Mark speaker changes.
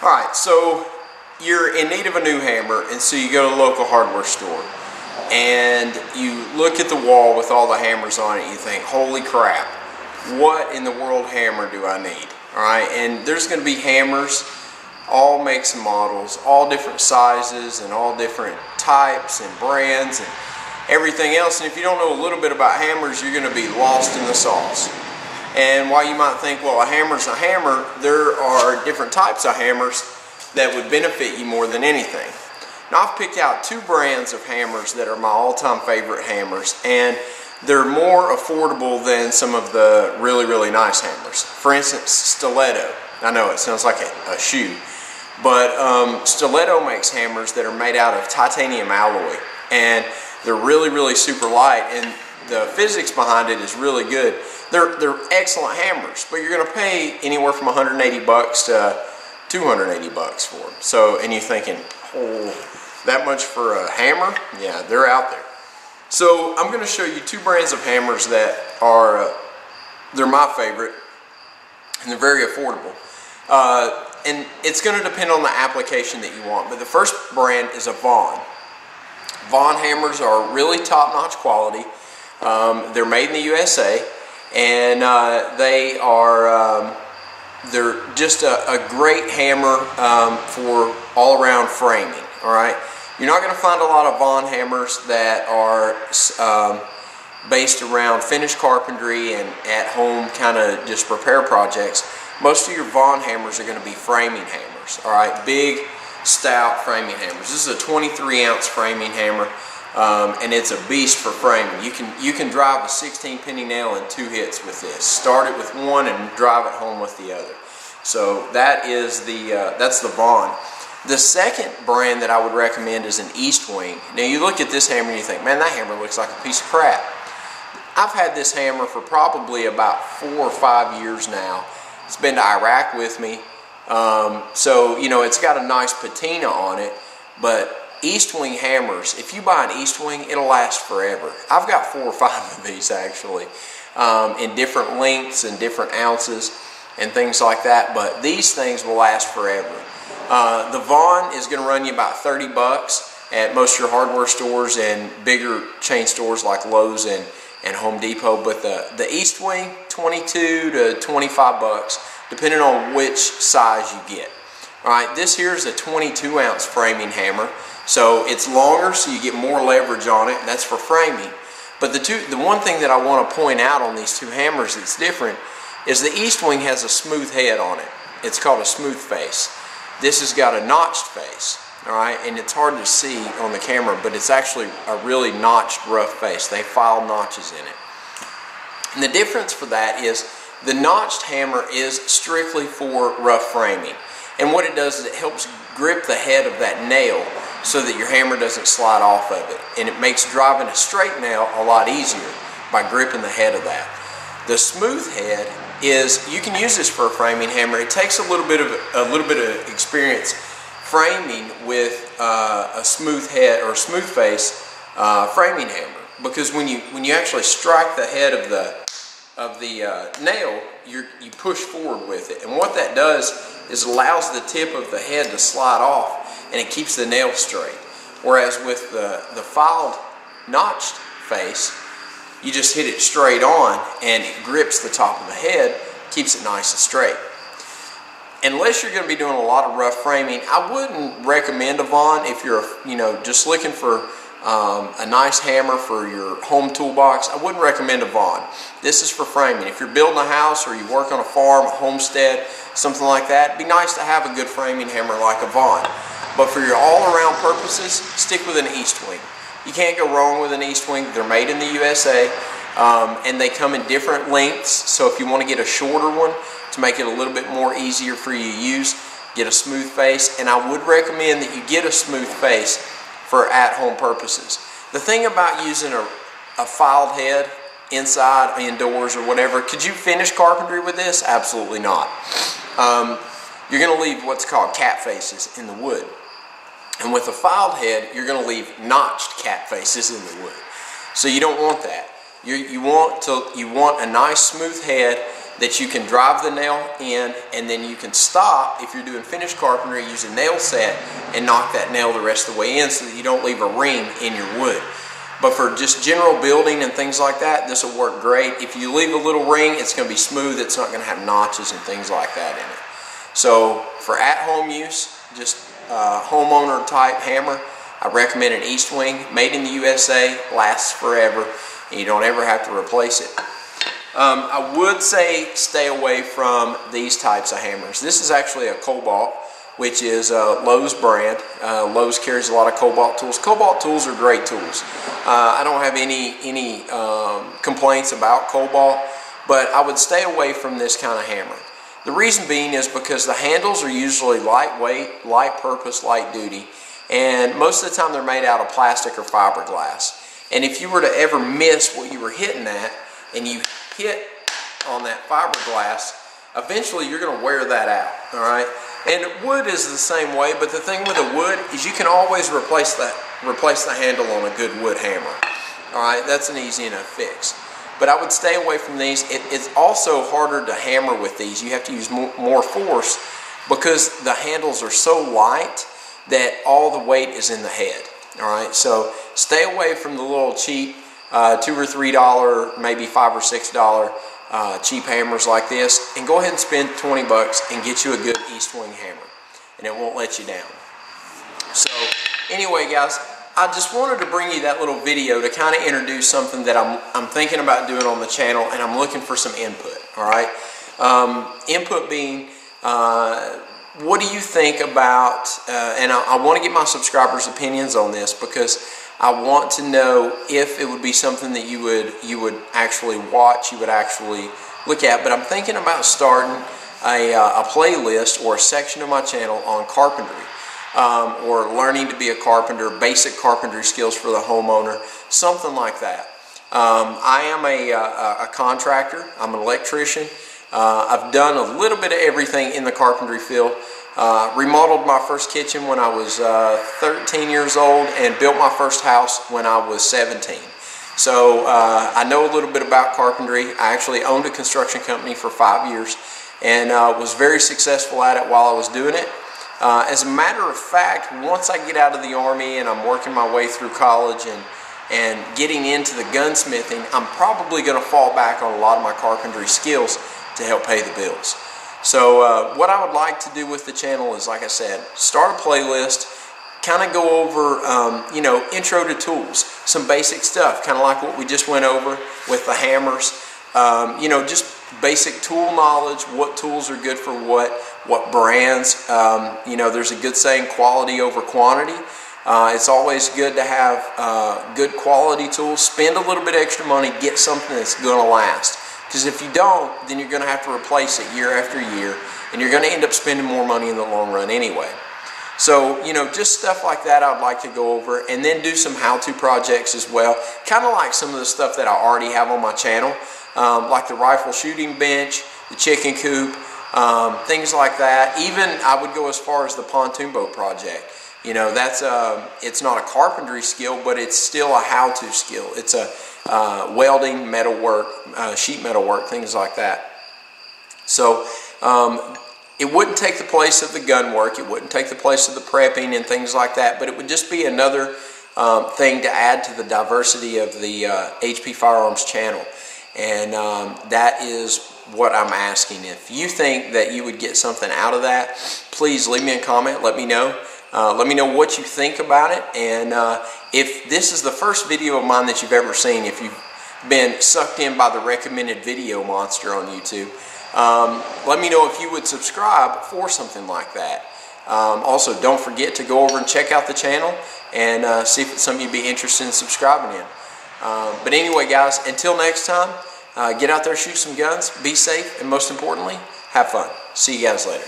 Speaker 1: Alright, so you're in need of a new hammer, and so you go to the local hardware store and you look at the wall with all the hammers on it and you think, holy crap, what in the world hammer do I need? Alright, and there's going to be hammers, all makes and models, all different sizes and all different types and brands and everything else. And if you don't know a little bit about hammers, you're going to be lost in the sauce. And while you might think, well, a hammer's a hammer, there are different types of hammers that would benefit you more than anything. Now, I've picked out two brands of hammers that are my all-time favorite hammers, and they're more affordable than some of the really, really nice hammers. For instance, Stiletto. I know it sounds like a shoe, but Stiletto makes hammers that are made out of titanium alloy, and they're really, really super light, and the physics behind it is really good. They're excellent hammers, but you're going to pay anywhere from 180 bucks to 280 bucks for them. So, and you're thinking, oh, that much for a hammer? Yeah, they're out there. So I'm going to show you two brands of hammers that are, they're my favorite, and they're very affordable. And it's going to depend on the application that you want. But the first brand is a Vaughan. Vaughan hammers are really top-notch quality. They're made in the USA, and they're just a great hammer for all-around framing. All right, you're not going to find a lot of Vaughan hammers that are based around finished carpentry and at-home kind of just repair projects. Most of your Vaughan hammers are going to be framing hammers. All right, big, stout framing hammers. This is a 23-ounce framing hammer. And it's a beast for framing. You can drive a 16 penny nail in 2 hits with this. Start it with one and drive it home with the other. So that is that's the Vaughan. The second brand that I would recommend is an Estwing. Now you look at this hammer and you think, man, that hammer looks like a piece of crap. I've had this hammer for probably about 4 or 5 years now. It's been to Iraq with me, so you know it's got a nice patina on it, but Estwing hammers, if you buy an Estwing, it'll last forever. I've got 4 or 5 of these actually, in different lengths and different ounces and things like that, but these things will last forever. The Vaughan is going to run you about 30 bucks at most of your hardware stores and bigger chain stores like Lowe's and Home Depot, but the Estwing, 22 to 25 bucks, depending on which size you get. Alright, this here is a 22-ounce framing hammer. So it's longer, so you get more leverage on it, and that's for framing. But the one thing that I want to point out on these two hammers that's different is the Estwing has a smooth head on it. It's called a smooth face. This has got a notched face, all right, and it's hard to see on the camera, but it's actually a really notched, rough face. They file notches in it. And the difference for that is the notched hammer is strictly for rough framing. And what it does is it helps grip the head of that nail so that your hammer doesn't slide off of it. And it makes driving a straight nail a lot easier by gripping the head of that. The smooth head is, you can use this for a framing hammer. It takes a little bit of experience framing with a smooth head or smooth face framing hammer, because when you actually strike the head of the nail, you push forward with it, and what that does is allows the tip of the head to slide off, and it keeps the nail straight. Whereas with the filed notched face, you just hit it straight on and it grips the top of the head, keeps it nice and straight. Unless you're going to be doing a lot of rough framing, I wouldn't recommend a Vaughan if you're just looking for a nice hammer for your home toolbox. I wouldn't recommend a Vaughan. This is for framing. If you're building a house or you work on a farm, a homestead, something like that, it'd be nice to have a good framing hammer like a Vaughan. But for your all-around purposes, stick with an Estwing. You can't go wrong with an Estwing. They're made in the USA, and they come in different lengths. So if you want to get a shorter one to make it a little bit more easier for you to use, get a smooth face. And I would recommend that you get a smooth face for at-home purposes. The thing about using a filed head inside, indoors, or whatever, could you finish carpentry with this? Absolutely not. You're going to leave what's called cat faces in the wood. And with a filed head, you're going to leave notched cat faces in the wood. So you don't want that. You want a nice smooth head that you can drive the nail in, and then you can stop if you're doing finished carpentry, use a nail set and knock that nail the rest of the way in so that you don't leave a ring in your wood. But for just general building and things like that, this will work great. If you leave a little ring, it's going to be smooth. It's not going to have notches and things like that in it. So for at-home use, just homeowner type hammer, I recommend an Estwing, made in the USA, lasts forever, and you don't ever have to replace it. I would say stay away from these types of hammers. This is actually a Cobalt, which is Lowe's brand. Lowe's carries a lot of Cobalt tools. Cobalt tools are great tools. I don't have any complaints about Cobalt, but I would stay away from this kind of hammer. The reason being is because the handles are usually lightweight, light purpose, light duty, and most of the time they're made out of plastic or fiberglass. And if you were to ever miss what you were hitting at and you hit on that fiberglass, eventually you're going to wear that out, all right? And wood is the same way, but the thing with a wood is you can always replace the handle on a good wood hammer, all right? That's an easy enough fix. But I would stay away from these. It's also harder to hammer with these. You have to use more force because the handles are so light that all the weight is in the head, all right? So stay away from the little cheap $2 or $3, maybe $5 or $6 cheap hammers like this, and go ahead and spend 20 bucks and get you a good Estwing hammer, and it won't let you down. So anyway, guys, I just wanted to bring you that little video to kind of introduce something that I'm thinking about doing on the channel, and I'm looking for some input, all right? Input being, what do you think about, and I want to get my subscribers' opinions on this because I want to know if it would be something that you would actually watch, you would actually look at. But I'm thinking about starting a playlist or a section of my channel on carpentry, or learning to be a carpenter, basic carpentry skills for the homeowner, something like that. I am a contractor. I'm an electrician. I've done a little bit of everything in the carpentry field. Remodeled my first kitchen when I was 13 years old and built my first house when I was 17. So I know a little bit about carpentry. I actually owned a construction company for 5 years and was very successful at it while I was doing it. As a matter of fact, once I get out of the Army and I'm working my way through college and getting into the gunsmithing, I'm probably going to fall back on a lot of my carpentry skills to help pay the bills. So what I would like to do with the channel is, like I said, start a playlist, kind of go over, you know, intro to tools, some basic stuff, kind of like what we just went over with the hammers, you know, just basic tool knowledge, what tools are good for what brands. You know, there's a good saying, quality over quantity. It's always good to have good quality tools. Spend a little bit extra money, get something that's going to last. Because if you don't, then you're going to have to replace it year after year, and you're going to end up spending more money in the long run anyway. So, you know, just stuff like that I'd like to go over, and then do some how-to projects as well. Kind of like some of the stuff that I already have on my channel, like the rifle shooting bench, the chicken coop, things like that. Even I would go as far as the pontoon boat project. You know, that's it's not a carpentry skill, but it's still a how-to skill. It's a welding, metal work, sheet metal work, things like that. So it wouldn't take the place of the gun work, it wouldn't take the place of the prepping and things like that, but it would just be another thing to add to the diversity of the HPFirearms channel. And that is what I'm asking. If you think that you would get something out of that, please leave me a comment, let me know. Let me know what you think about it, and if this is the first video of mine that you've ever seen, if you've been sucked in by the recommended video monster on YouTube, let me know if you would subscribe for something like that. Also, don't forget to go over and check out the channel and see if it's something you'd be interested in subscribing in. But anyway, guys, until next time, get out there, shoot some guns, be safe, and most importantly, have fun. See you guys later.